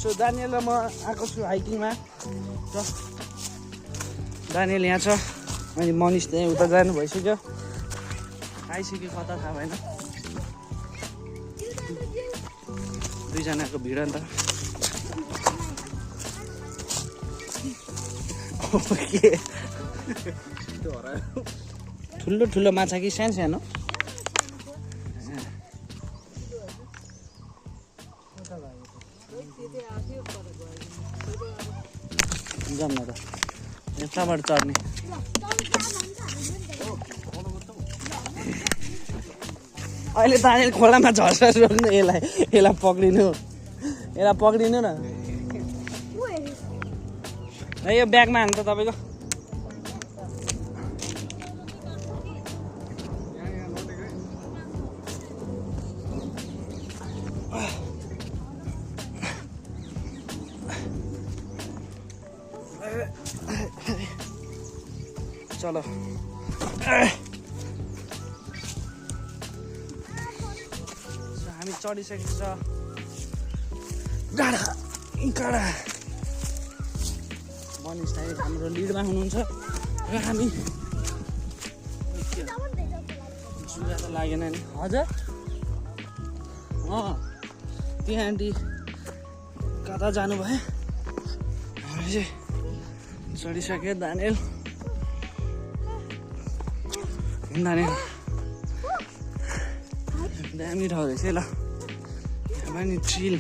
so Daniel र म आएको छु हाइकिङमा र दानियल यहाँ छ अनि मनिष त्यहाँ उता जानु भइसक्यो आइसक्यो कता थाहा भएन दुईजनाको भिड अन्त ठुलो ठुलो माछा कि सानो सानो जाऊँ न त यताबाट चढ्ने अहिले दानियल खोलामा झर्छ रोक्नु यसलाई पक्रिनु न यो ब्यागमा हाल्नु त तपाईँको चलो हामी चढिसकेको छ डाँडा मनिष दाइ हाम्रो लिडमा हुनुहुन्छ र हामी जुगा त लागेन नि हजुर त्यहाँ आन्टी कता जानुभयो हामी चाहिँ चढिसक्यो दानियल दामी ठाउँ रहेछ ल यहाँ नि ट्रिल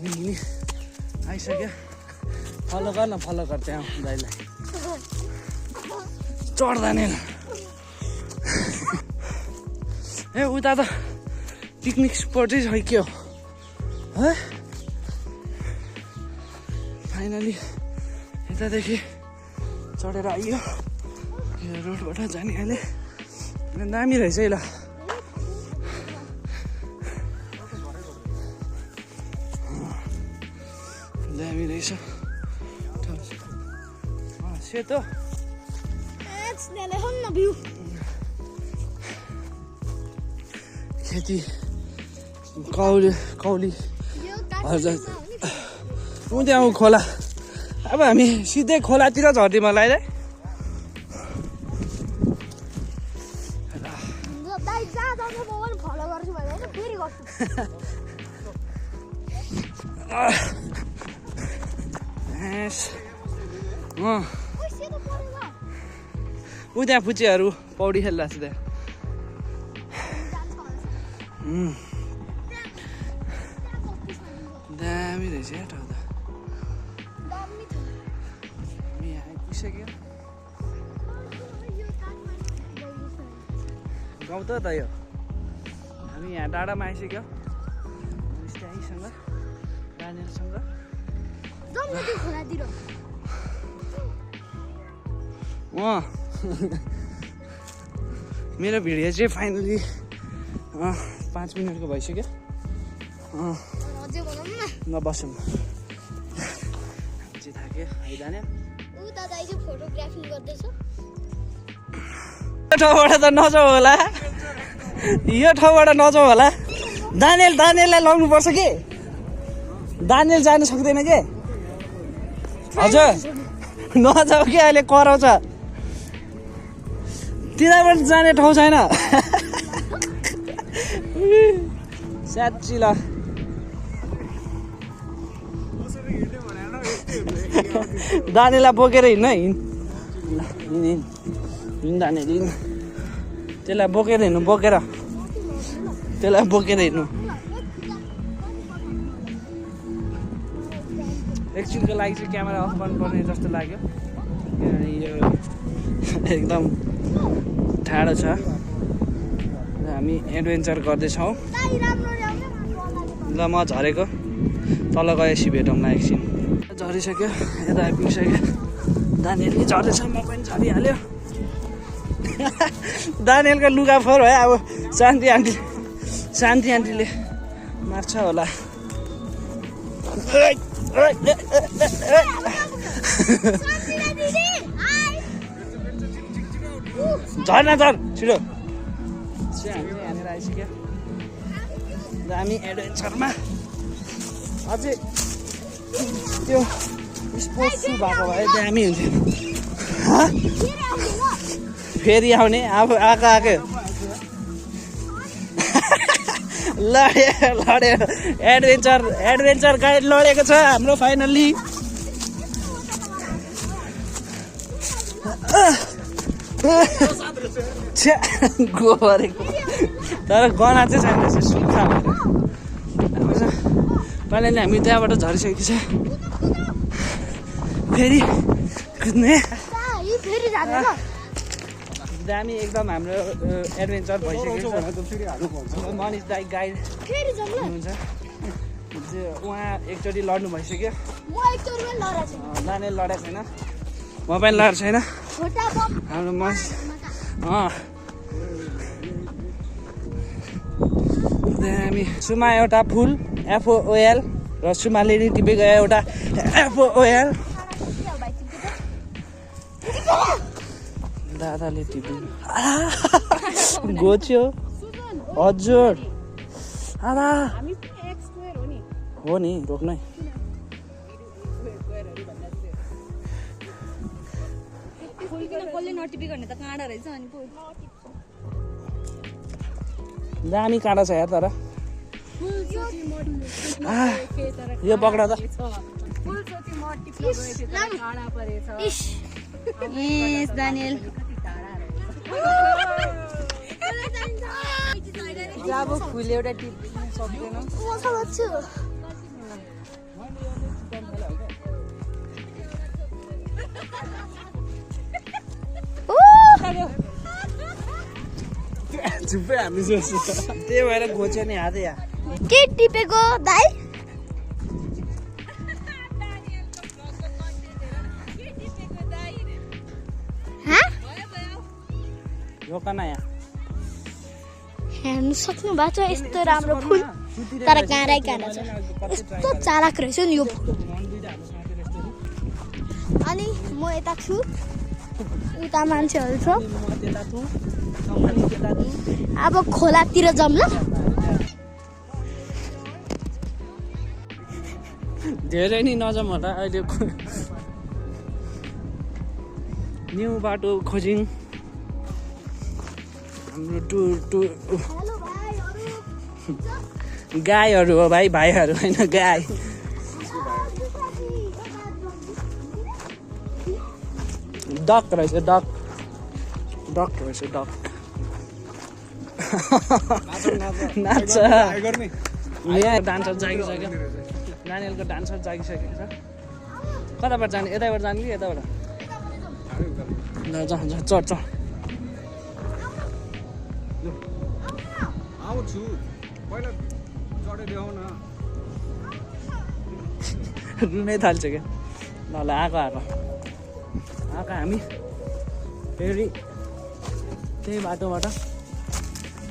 हिँडी आइसक्यो फलो गर न फलो गर त्यहाँ दाइलाई चढ दानियल ए उता त पिकनिक स्पटै सकियो है फाइनली यतादेखि चढेर आइयो यो रोडबाट जाने अहिले दामी रहेछ है ल दामी रहेछ सेतो खेती कौली हजुर उहाँ खोला अब हामी सिधै खोलातिर झर्दै मलाई है ऊ त्यहाँ पुचेहरू पौडी खेलिरहेको छ त्यहाँ दामी रहेछ या ठाउँ त हामी यहाँ आइपुगिसक्यो गाउँ त यो हामी यहाँ डाँडामा आइसक्यो त्यहीसँग दानियलसँग मेरो भिडियो चाहिँ फाइनली 5 मिनटको भइसक्यो नबसौँ चाहिँ थाक्यो है दानियल ठाउँबाट त नजाऊ होला यो ठाउँबाट नजाऊ होला दानियललाई लाउनुपर्छ कि दानियल जानु सक्दैन के हजुर नजाऊ कि अहिले कराउँछ तिनीबाट जाने ठाउँ छैन साँच्ची ल दानियललाई बोकेर हिँड्न हिँड दानियल हिँड त्यसलाई बोकेर हिँड्नु त्यसलाई बोकेर हिँड्नु एकछिनको लागि चाहिँ क्यामेरा अफ गर्नुपर्ने जस्तो लाग्यो किनभने यो एकदम ठाडो छ र हामी एडभेन्चर गर्दैछौँ ल म झरेको तल गएपछि भेटौँला एकछिन झरिसक्यो यता आइपुगिसक्यो दानियलले झर्दैछ म पनि झरिहाल्यो दानियलको लुगा फोहोर भयो अब शान्ति आन्टीले मार्छ होला झर्न झर छिटो हामी यहाँनिर आइसक्यो र हामी एडभेन्चरमा अझै त्यो स्पोर्ट्स सु भएको भए दामी हुन्थ्यो फेरि आउने अब आएको लड्यो एडभेन्चर गाइड लडेको छ हाम्रो फाइनल्ली गोबरेको तर गना चाहिँ छैन रहेछ सुक्खा भएर फाइनल्ली हामी त्यहाँबाट झरिसकेको छ फेरि कुद्ने दामी एकदम हाम्रो एडभेन्चर भइसकेको छ मनिष दाइ गाइड हुनुहुन्छ उहाँ एकचोटि लड्नु भइसक्यो जाने लडेको छैन म पनि लडेको छैन हाम्रो मनिष दामी सुमा एउटा फुल FOOL र सुमाले नि टिपेको एउटा FOOL दादाले टिप्नु गोच्यो हजुर हो नि रोक्नै दामी काँडा छ यार तर यो पक्रा त जब फुल एउटा टिप्न सक्दैन झुप्पै हामी त्यही भएर गोच्यो नि हातै यहाँ के टिपेको दाइ रोकन यहाँ हेर्नु सक्नु भएको छ यस्तो राम्रो फुल तर काँडै काँडा छ यस्तो चालाक रहेछ नि यो फुल अनि म यता छु उता मान्छेहरू छ अब खोलातिर जाऊँ ल धेरै नै नजाउँ होला अहिले न्यू बाटो खोजिङ हाम्रो गाईहरू हो भाइहरू होइन गाई डक रहेछ डक रहेछ डक नाच्छ यहाँ डान्सर जागिसक्यो नानीहरूको डान्सर जागिसकेको छ कताबाट जाने यताबाट जाने कि यताबाट चढ आउँछु पहिला चढेदेऊ न रुनै थाल्छ क्या ल आएको हामी फेरि त्यही बाटोबाट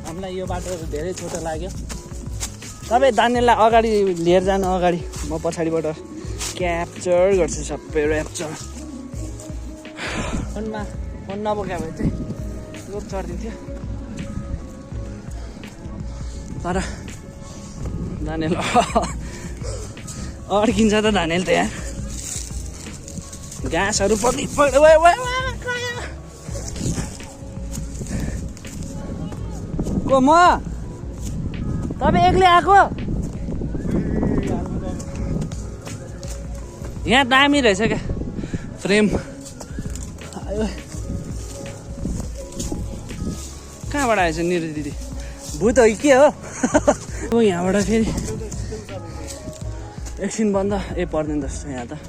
हामीलाई यो बाटो धेरै छोटो लाग्यो तपाईँ दानेलाई अगाडि लिएर जानु अगाडि म पछाडिबाट क्याप्चर गर्छु सबै ऱ्याप्चर फोन नबोक्या भए चाहिँ रोप चढिदिन्थ्यो तर दानेल अड्किन्छ त दानेल त यहाँ घाँसहरू पक्रि को म तपाईँ एक्लै आएको यहाँ दामी रहेछ क्या फ्रेम कहाँबाट आएछ निरु दिदी भूत हो कि के हो यहाँबाट फेरि एकछिन बन्द पर्दैन जस्तो यहाँ त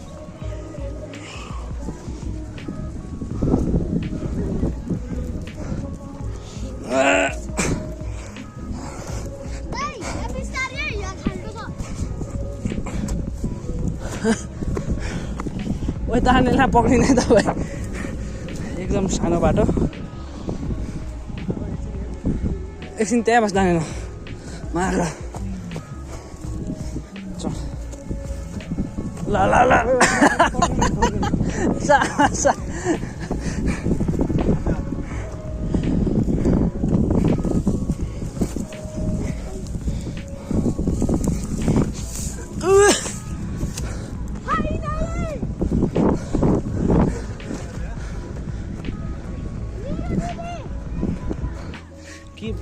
ओइ तानेलाई पक्रिने तपाईँ एकदम सानो बाटो एकछिन त्यहाँ बस तानेन मार ल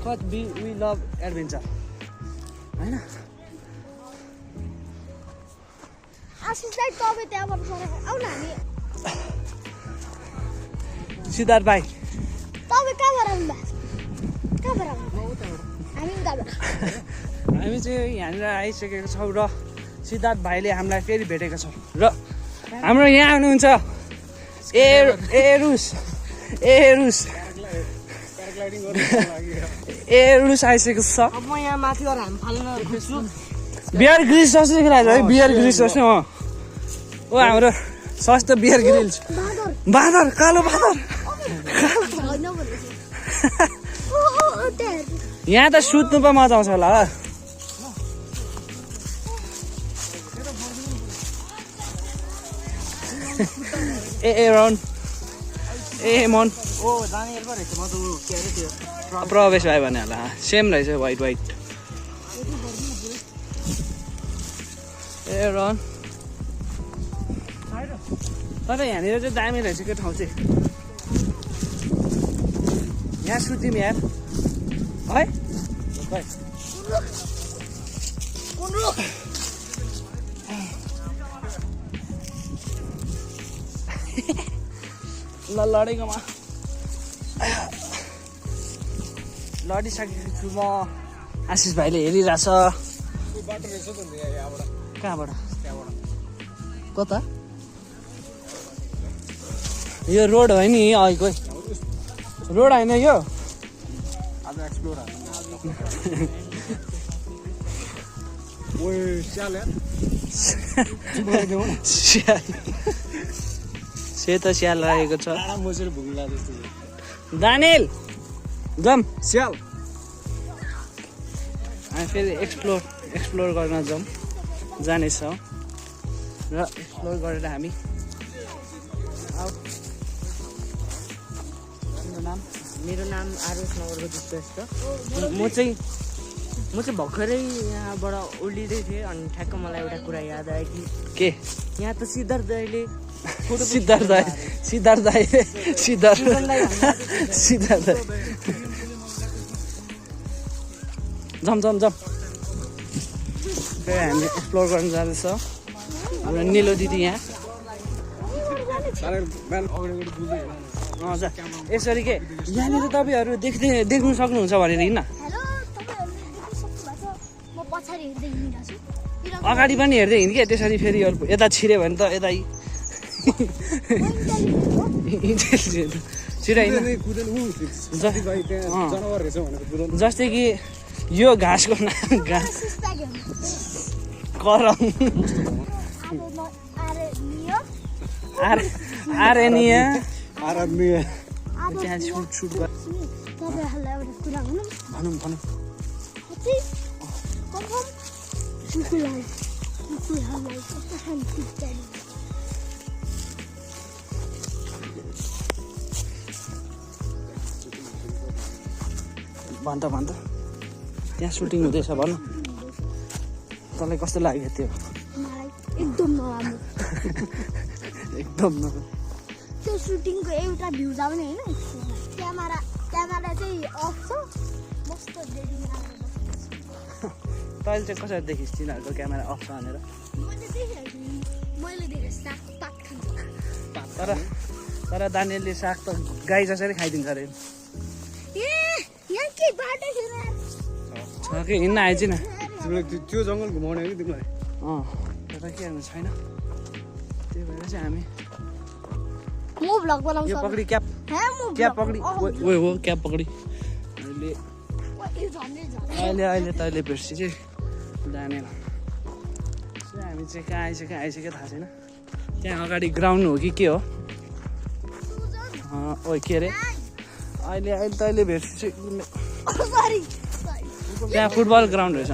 बिकज वी लभ एडभेन्चर होइन आशिष दाइ तपाईँ त्यहाँबाट सरेर आउ न हामी सिद्धार्थ भाइ तपाईँ कहाँबाट आउनुभएको कहाँबाट आउनु हामी उताबाट हामी चाहिँ यहाँनिर आइसकेको छौँ र सिद्धार्थ भाइले हामीलाई फेरि भेटेको छ र हाम्रो यहाँ आउनुहुन्छ एरुस आइसकेको छ अब म यहाँ माथि गएर हाम फाल्न खोज्छु बियर ग्रिल्स जस्तो देखिरहेको है बियर ग्रिल्स जस्तो ओ हाम्रो सस्तो बियर ग्रिल्स बाँदर कालो बाँदर होइन भनेपछि यहाँ त सुत्नु पो मजा आउँछ होला ए रन ए मन ओ दानियल पो रहेछ म त के अरे त्यो प्रवेश भयो भने होला सेम रहेछ वाइट ए रन तर यहाँनिर चाहिँ दामी रहेछ क्या ठाउँ चाहिँ यहाँ सुत्यौँ यार है ल लडेकोमा लडिसकेको छु म आशिष भाइले हेरिरहेछ कहाँबाट कता यो रोड हो नि अहिलेको रोड होइन यो आज एक्सप्लोर ओए स्याल यार सेतो स्याल रहेको छ मोसेर भुङ्ला जस्तो दानिल जाम स्याल हामी फेरि एक्सप्लोर गर्न जानेछौँ र एक्सप्लोर गरेर हामी मेरो नाम आरुष नगरको श्रेष्ठ म चाहिँ भर्खरै यहाँबाट उल्लिँदै थिएँ अनि ठ्याक्क मलाई एउटा कुरा याद आयो कि के यहाँ त सिद्धार्थ दाइले सिद्धार्थ दाइ जम फेरि हामी एक्सप्लोर गर्न जाँदैछौँ हाम्रो निलो दिदी यहाँ हजुर यसरी के यहाँनिर तपाईँहरू देख्नु सक्नुहुन्छ भनेर हिँड्न हेलो तपाईँहरूले देख्न सक्नुभएको छ म पछाडि हेर्दै हिँडिरहेको छु अगाडि पनि हेर्दै हिँड क्या त्यसरी फेरि यता छिर्यो भने त यतै छिटो हिँड्न जनावर रहेछ भनेर बुझाउनु जस्तै कि यो घाँसको घाँस करङ आर्यनिया आराध्य त्यहाँ सुट तपाईँहरूलाई एउटा कुरा भनौँ भनौँ कुकुरलाई कस्तो शान्ति चाहियो भन्छ त्यहाँ सुटिङ हुँदैछ भन तँलाई कस्तो लाग्यो त्यो मलाई एकदम नराम्रो एकदम त्यो सुटिङको एउटा भ्यू छ भने होइन क्यामेरा चाहिँ अफ छ मस्तो डेडिङ तैँले चाहिँ कसरी देखिस् तिनीहरूको क्यामेरा अफ छ भनेर मैले देखेँ साग पात खान्छ तर दानियलले साग त गाई जसरी खाइदिन्छ अरे ए यहाँ के बाटो छ कि हिँड्न आएछ न तिमीलाई त्यो जङ्गल घुमाउने कि तिमीलाई तर के गर्नु छैन त्यही भएर चाहिँ हामी म भ्लग बनाउँछु यो पकडी क्याप पकडी हो क्याप पकडी अहिले तैँले भेट्छ चाहिँ दानियल हामी चाहिँ कहाँ आइसक्यो थाहा छैन त्यहाँ अगाडि ग्राउन्ड हो कि के हो ओ के अरे अहिले तैँले भेट्छ चाहिँ त्यहाँ फुटबल ग्राउन्ड रहेछ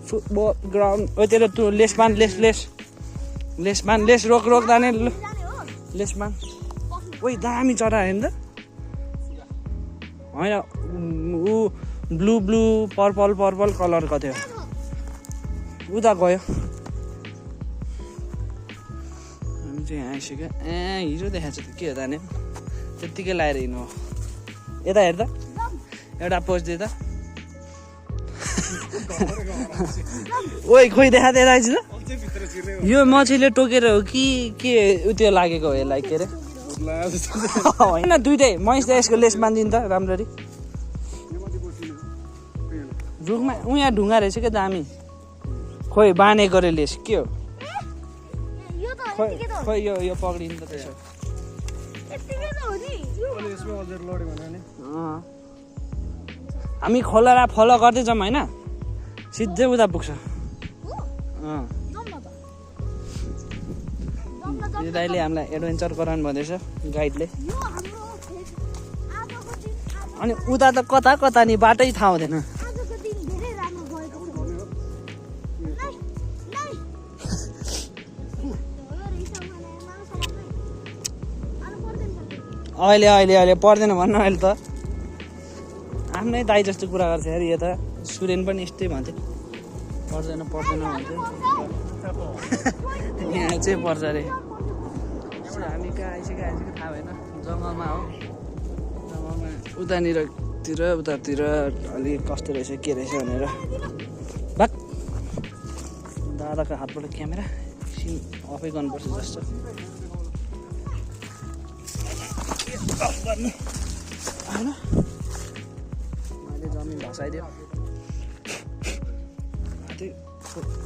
फुटबल ग्राउन्ड ओ तेरो त्यो लेस रोक दानियल लेस बान ओइ दामी चरा हेर्नु त होइन ऊ ब्लू पर्पल कलरको थियो उता गयो हामी चाहिँ यहाँ आइसक्यो हिरो देखाएको छ त के हो दाने त्यत्तिकै लगाएर हिँड्नु यता हेर त एउटा पोज दे त ओइ खोइ देखा दिइरहेको छु त यो मछीले टोकेर हो कि के त्यो लागेको हो यसलाई के अरे होइन दुइटै महेश त यसको लेस बाँधिदिनु त राम्ररी रुखमा यहाँ ढुङ्गा रहेछ क्या दामी खोइ बाँधेको रे लेस के हो यो त खोइ यतिकै त हो खोइ यो पक्रिनु त त्यसो यतिकै त हो नि यो यसमा अझै लड्यो भने नि हामी खोला र फलो गर्दै जाउँ होइन सिधै उता पुग्छ हो अँ जाउँ न त जाउँ न जाउँ यो दाइले हामीलाई एडभेन्चर गराउनु भन्दैछ गाइडले यो हाम्रो आजको दिन अनि उता त कता कता नि बाटै थाहा हुँदैन आजको दिन धेरै राम्रो गएको छ नाइ नाइ यो रिसाउ भने मासु बनाइ अरु पर्दैन अहिले अहिले अहिले पर्दैन भन्नु अहिले त आफ्नै दाइ जस्तो कुरा गर्छ अरे यो त सुरेन पनि यस्तै भन्थ्यो पर्दैन पर्दैन भन्थ्यो यहाँ चाहिँ पर्छ अरे हामी कहाँ आइसक्यो थाहा भएन जङ्गलमा हो जङ्गलमा उतातिर अलिक कस्तो रहेछ के रहेछ भनेर भाग दादाको हातबाट क्यामेरा एकछिन अफै गर्नुपर्छ जस्तो होइन मैले जमिन भसाइदियो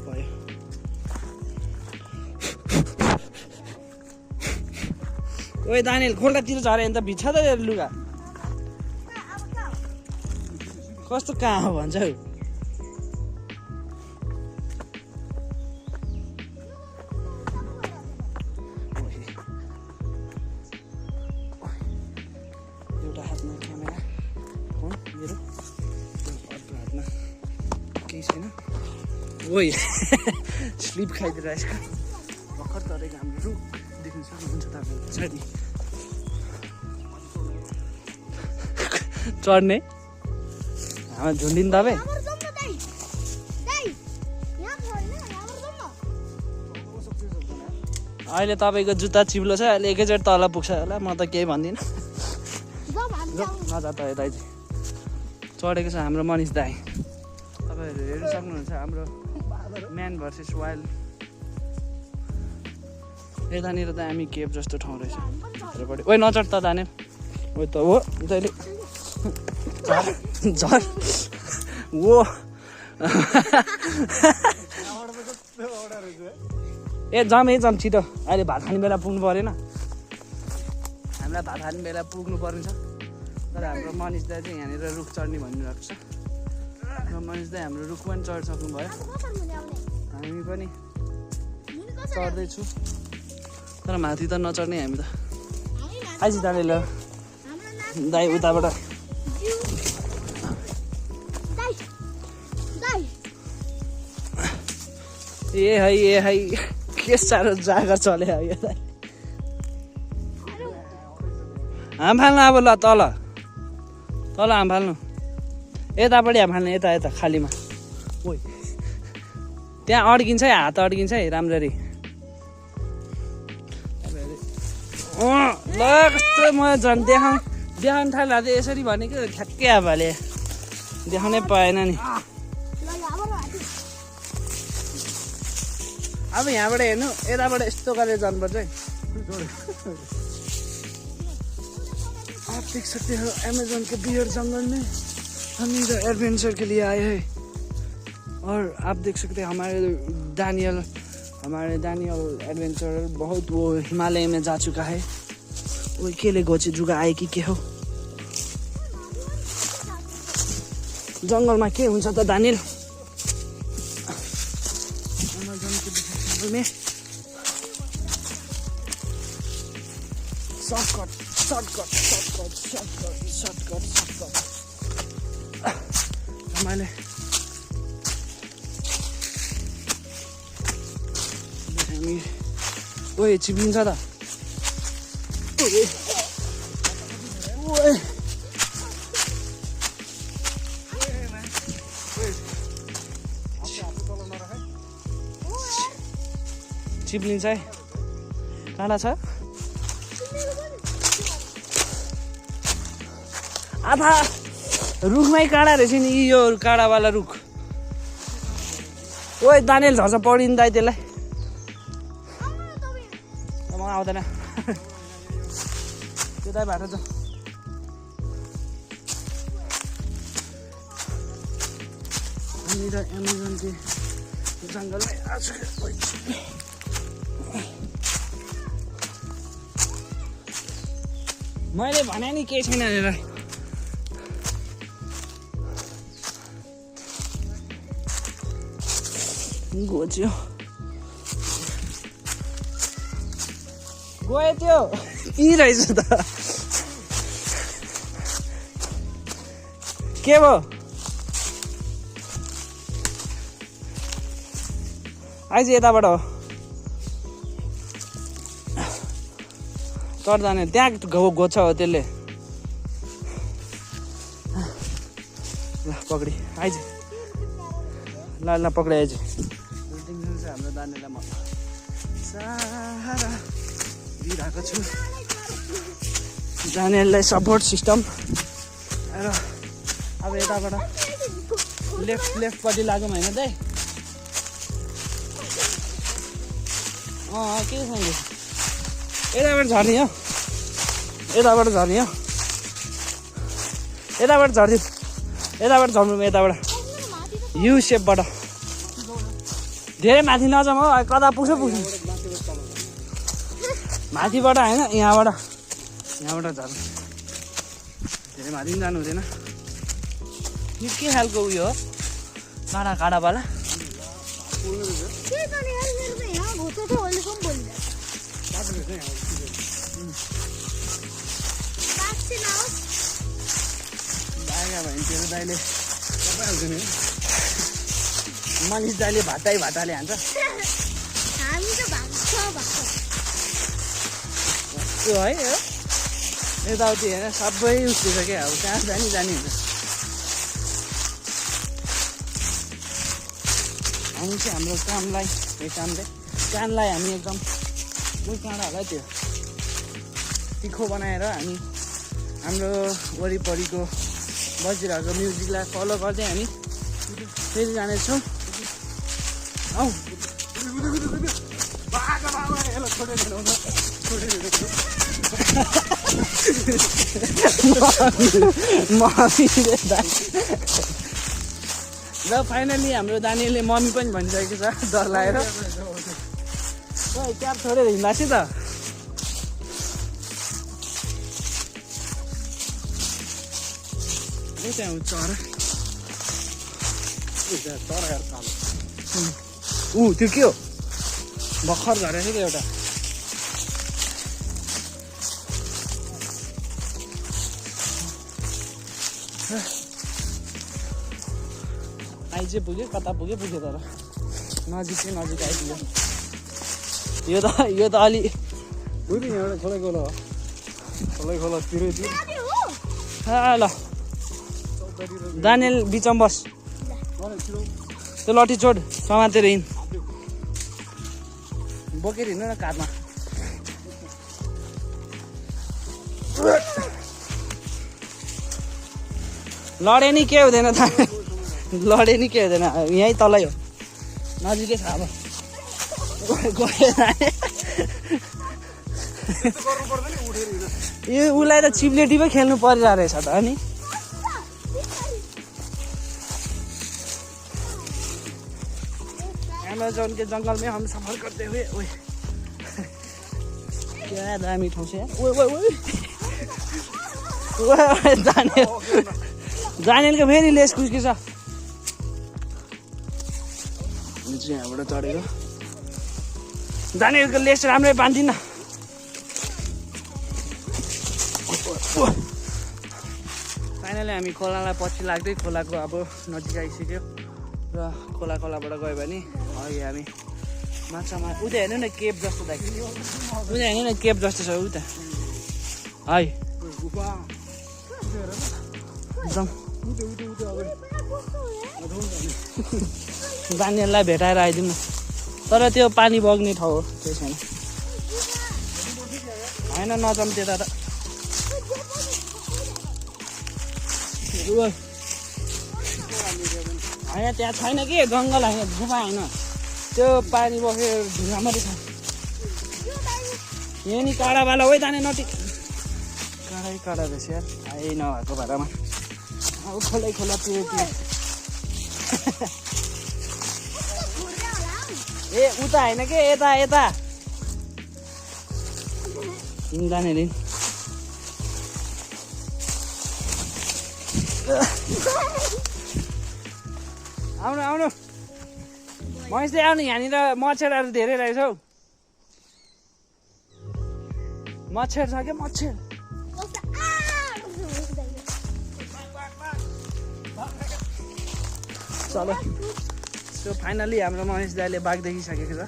भयो ओए दानियल खोल्टातिर झऱ्यो भने त भिज्छ त यो लुगा कस्तो कहाँ हो भन्छ हौ एउटा हातमा क्यामेरा फोन मेरो अर्को हातमा केही छैन ओइ स्लिप खाइदिएर यसको भर्खर तरेको हाम्रो रुख देख्न सक्नुहुन्छ तपाईँहरू पछाडि चढ्ने हाम्रो झुन्डिनु तपाईँ हाम्रो जाउँ न दाइ दाइ यहाँ छ हैन हाम्रो जाउँ न अहिले तपाईँको जुत्ता चिप्लो छ अहिले एकैचोटि तल पुग्छ होला म त केही भन्दिनँ जाउँ हामी जाउँ नजा त दाइ चाहिँ चढेको छ हाम्रो मनिष दाई तपाईँहरू हेर्नु सक्नुहुन्छ हाम्रो म्यान भर्सेस वाइल्ड यतानिर त हामी केभ जस्तो ठाउँ रहेछ भित्रपट्टि ओइ नचढ त दानेल ओ त हो जहिले झर वो ए जाम छिटो अहिले भात खाने बेला पुग्नु परेन हामीलाई भात खाने बेला पुग्नु पर्ने छ तर हाम्रो मनिष दाई चाहिँ यहाँनिर रुख चढ्ने भनिरहेको छ र मनिष दाई हाम्रो रुख पनि चढिसक्नु भयो हामी पनि चढ्दैछु तर माथि त नचढ्ने हामी त आइज दाले ल दाई उताबाट ए है के साह्रो जागर चले यो दाई हाम फाल्नु अब ल तल हाम फाल्नु यतापट्टि हाम फाल्नु यता खालीमा ओइ त्यहाँ अड्किन्छ है हात अड्किन्छ है राम्ररी ल कस्तो म झन् देखाउनु थाल्दा चाहिँ यसरी भनेको ठ्याक्कै हावाले देखाउनै पाएन नि अब यहाँबाट हेर्नु यताबाट यस्तो गरेर जानुपर्छ है आप देख सकते हो अमेज़न के बियर जंगल में हम इधर एडवेंचर के लिए आए हैं और आप देख सकते हैं हमारे डैनियल एडवेंचर बहुत वो हिमालय में जा चुका है वो केले गोची जुगा आए कि के हो जंगलमा के हुन्छ त दानिल में शॉर्टकट हमारे ओए चिप्लिन्छ त चिप्लिन्छ है काँडा छ आधा रुखमै काँडा रहेछ नि यो काँडावाला रुख ओइ दानेल झर्छ पढिन् दाइ त्यसलाई म आउँदैन त्यो दाइ बाटो छ अनि त एमाजोनको जङ्गलमै मैले भने नि केही छैन भनेर घोच्यो गयो त्यो यी रहेछ त के भयो आइज यताबाट हो तर जाने त्यहाँ घोच्छ हो त्यसले ल पक्री आइज ल ल पक्री आइज हाम्रो दानेलाई म सारा दिइरहेको छु दानेलाई सपोर्ट सिस्टम र अब यताबाट लेफ्टपट्टि लागौँ होइन दाइ के छैन यताबाट झर्ने हो यताबाट झर्ने हो यताबाट झर्दिउँ यताबाट झर्नु यताबाट यु सेपबाट धेरै माथि नजाउँ हो कता पुग्छ माथिबाट होइन यहाँबाट झर्नु धेरै माथि पनि जानु हुँदैन यो के खालको उयो हो काँडावाला दाइले मनिष दाइले भाटाले हान्छ त्यो है यताउति होइन सबै उठ्छ क्या अब कहाँ जाने हुन्छ हामी चाहिँ हाम्रो कामलाई हामी एकदम काँडाहरूलाई त्यो तिखो बनाएर हामी हाम्रो वरिपरिको बजिरहेको म्युजिकलाई फलो गर्दै हामी फेरि जानेछौँ आऊ र फाइनली हाम्रो दानीले मम्मी पनि भनिसकेको छ डर लागेर क्याब छोडेर हिँड्दा त त्यहाँ चरा त्यो के हो भर्खर झरेको थियो एउटा आइज पुग्यो कता पुग्यो तर नजिक आइपुग्यो यो त अलि एउटा खोला ल दानेल बिचमा बस त्यो लट्ठी चोड समातेर हिँड बोकेर हिँड्नु न काँधमा लडे नि के हुँदैन यहीँ तलै हो नजिकै छ अब यो उसलाई त चिप्लेटी पो खेल्नु परिरहेको रहेछ त अनि अमेजोन के जंगल में हम सफर करते हुए ओए क्या दामी ठाउँ छ ओए दानियलको फेरि लेस कुस्की छ यहाँबाट चढेको दानियलको लेस राम्रै बाँधिन फाइनली हामी खोलालाई पछि लाग्दै खोलाको अब नजिक आइसक्यो र खोलाबाट गयो भने अहिले हामी माछामा उता हेर्नु न केप जस्तो देखिन्छ उता हेर्नु न केप जस्तो छ उता है एकदम दानियललाई भेटाएर आइदिउँ न तर त्यो पानी बग्ने ठाउँ हो त्यो छैन होइन नजाउँ त्यता त होइन त्यहाँ छैन कि जङ्गल होइन गुफा होइन त्यो पानी बसेर ढुङ्गा मात्रै छ यहाँ नि काँडावाला हो जाने नटी काँडा रहेछ यार आइ नभएको भाडामा अब खोलै खोला त्यो ए उता होइन के यता यता जाने दिन आउनु आउनु महेशले आउनु यहाँनिर मच्छरहरू धेरै रहेछ हौ मच्छर छ क्या मच्छर चलो सो फाइनली हाम्रो महेश दाइले बाघ देखिसकेको छ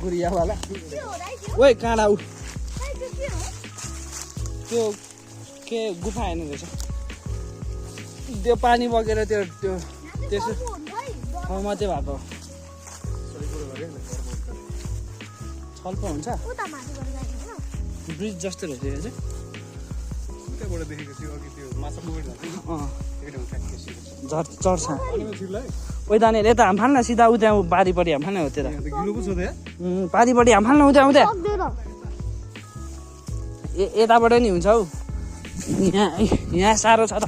गुरियावाला ओइ काँडा उ त्यो के गुफा हेर्नु रहेछ त्यो पानी बगेर त्यो त्यसो ठाउँमा चाहिँ भएको छल पो हुन्छ ब्रिज जस्तो रहेछ यो चाहिँ चढ्छ ओइ दानेर यता हाम फाल्न सिधा उता पारिपट्टि हाम फाल्न हो त्यता पारिपट्टि हाम फाल्न उता उता यताबाट नि हुन्छ हौ यहाँ साह्रो छ त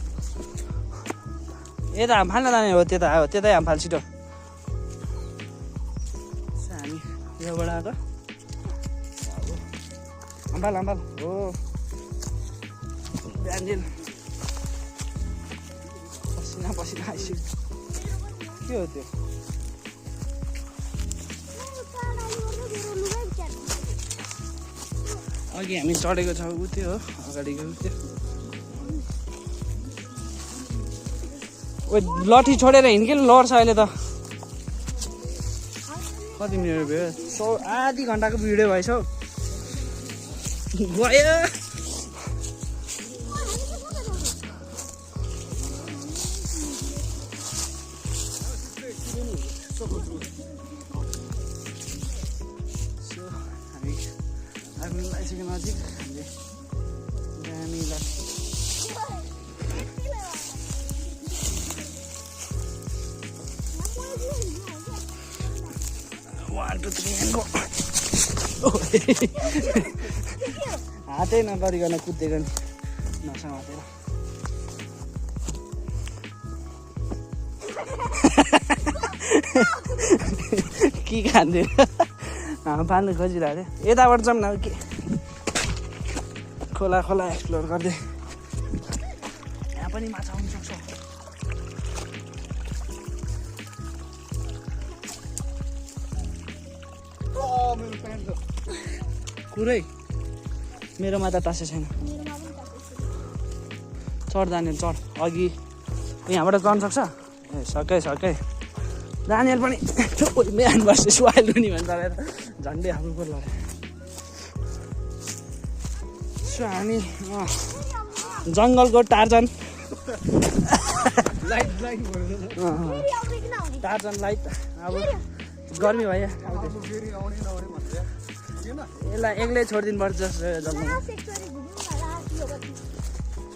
यता हाम फाल्न जाने हो त्यतै हाम फाल छिटो हामी योबाट आएको हाम्फाल हो बिहान पसिना आइसक्यो के हो त्यो अघि हामी चढेको छौँ उ त्यो हो अगाडिको त्यो ओ लठी छोडेर हिँड्के लड्छ अहिले त कति मिनट भयो आधी घन्टाको भिडियो भएछ हौ गयो हामी आइसक्यो नजिक हामीले 1 2 3 and go हातै नगरिकन कुदेको नि नसमातेर के खान्थ्यो पाल्नु खोजिरहेको थियो यताबाट जाऊँ न के खोला खोला एक्सप्लोर गर्दै यहाँ पनि माछा आउनु सक्छ कुरै मेरोमा त टाँसे छैन चढ दानियल चढ अघि यहाँबाट चढ्न सक्छ ए सकै दानियल पनि म्यान भर्सेस वाइल्ड हुने भन्छ झन्डै हाम्रो पो लड्यो सो हामी जङ्गलको टार्जन टार्जन लाइट अब गर्मी भयो यसलाई एक्लै छोडिदिनु पर्छ जस्तो जङ्गल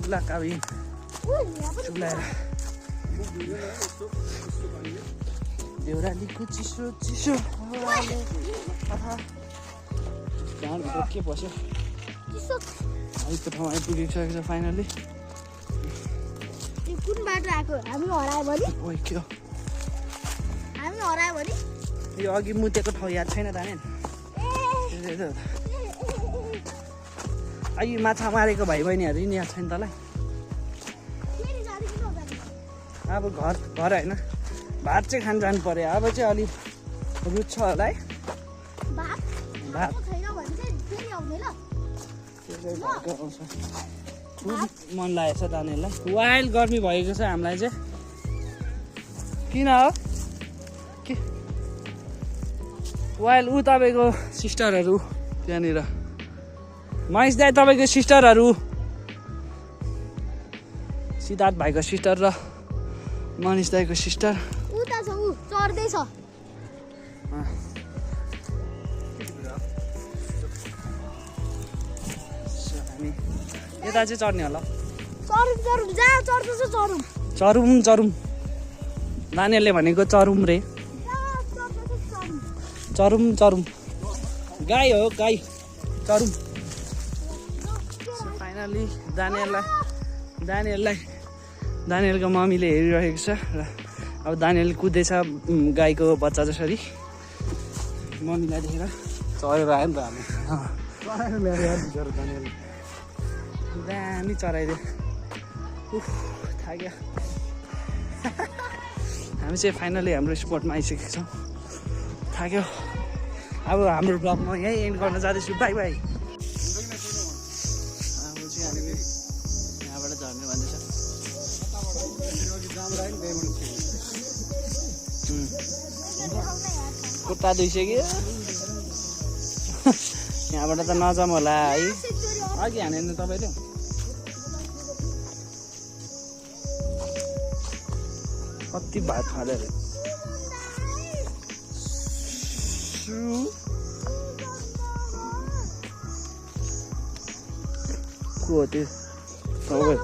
चुला काबी चुलाएर देउरालीको चिसो चिसो घाँडभित्र के बस्यो अलिक ठाउँ आइपुगिसकेको छ फाइनली कुन बाटो आएको हामी हरायो भने ओइ के हो हामी हरायो भने यो अघि मुतेको ठाउँ याद छैन दाने अघि माछा मारेको भाइ बहिनीहरू नि याद छैन तँलाई अब घर होइन भात चाहिँ खान जानु पर्यो अब चाहिँ अलिक रुच्छ होला है भात मन लागेको छ दानेलाई वाइल्ड गर्मी भएको छ हामीलाई चाहिँ किन हो के वाइल्ड ऊ तपाईँको सिस्टरहरू त्यहाँनिर महेश दाइ तपाईँको सिस्टरहरू सिद्धार्थ भाइको सिस्टर र मनिष दाइको सिस्टर उता छ उ चढ्दैछ हामी यता चाहिँ चढ्ने होला चरुम जहाँ चढ्छ चरुम चरुम नानीहरूले भनेको चरुम रे चरुम गाई हो गाई चरुम फाइनली दानियलको मम्मीले हेरिरहेको छ र अब दानियल कुद्दैछ गाईको बच्चा जसरी मम्मीलाई देखेर चढेर आयो नि त हामी दामी चराइदियो थाक्यो हामी चाहिँ फाइनली हाम्रो स्पटमा आइसकेको छौँ थाक्यो अब हाम्रो ब्लगमा यहीँ एन्ड गर्न जाँदैछु बाई बाई अब चाहिँ हामी यहाँबाट झर्ने भन्दैछ खुट्टा दुइसक्यो यहाँबाट त नजाउँ होला है अघि हाने तपाईँले कति भात खाँदै को हो त्यो तपाईँ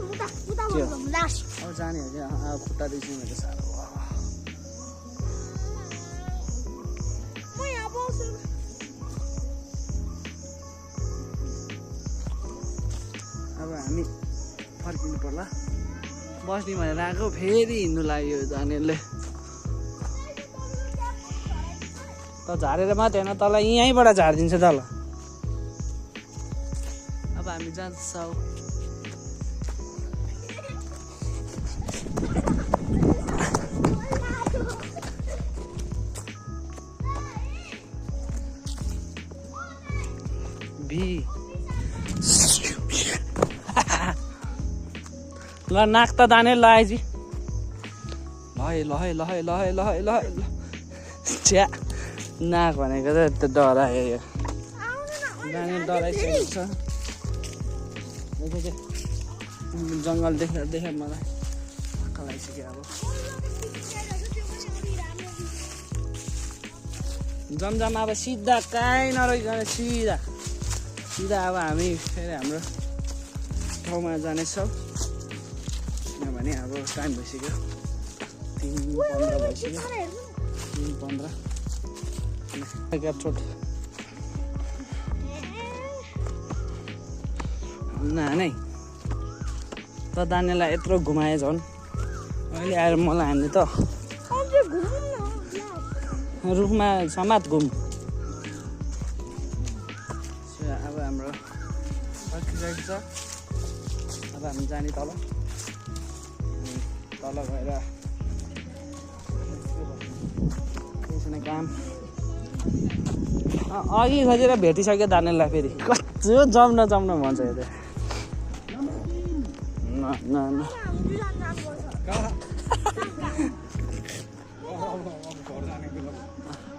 अब जाने हो क्या खुट्टा दुइसक्यो मेरो साह्रो अब हामी फर्किनु पर्ला बस्ने भनेर आएको फेरि हिँड्नु लाग्यो दानियलले त झारेर मात्रै होइन तल यहीँबाट झारिदिन्छ तल अब हामी जान्छौँ ल नाक त दानियल लगाएजी ल छ्या नाक भनेको त त्यो डरायो यो दानियल डराइसकेको छ जङ्गल देखेर मलाई हक्का लागिसक्यो अब जमजम अब सिधा कहीँ नरहिकन सिधा अब हामी फेरि हाम्रो ठाउँमा जानेछौँ किनभने अब टाइम भइसक्यो 3:15 भइसक्यो 3:15 छोट नानै त दानियललाई यत्रो घुमाए झन् अहिले आएर मलाई हान्ने त रुखमा समात घुम अब हाम्रो सकिरहेको छ अब हामी जाने तल गएर केही काम अघि खोजेर भेटिसक्यो दानियललाई फेरि कस्तो जम्न भन्छ यो न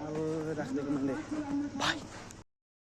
अब राखिदिएको मैले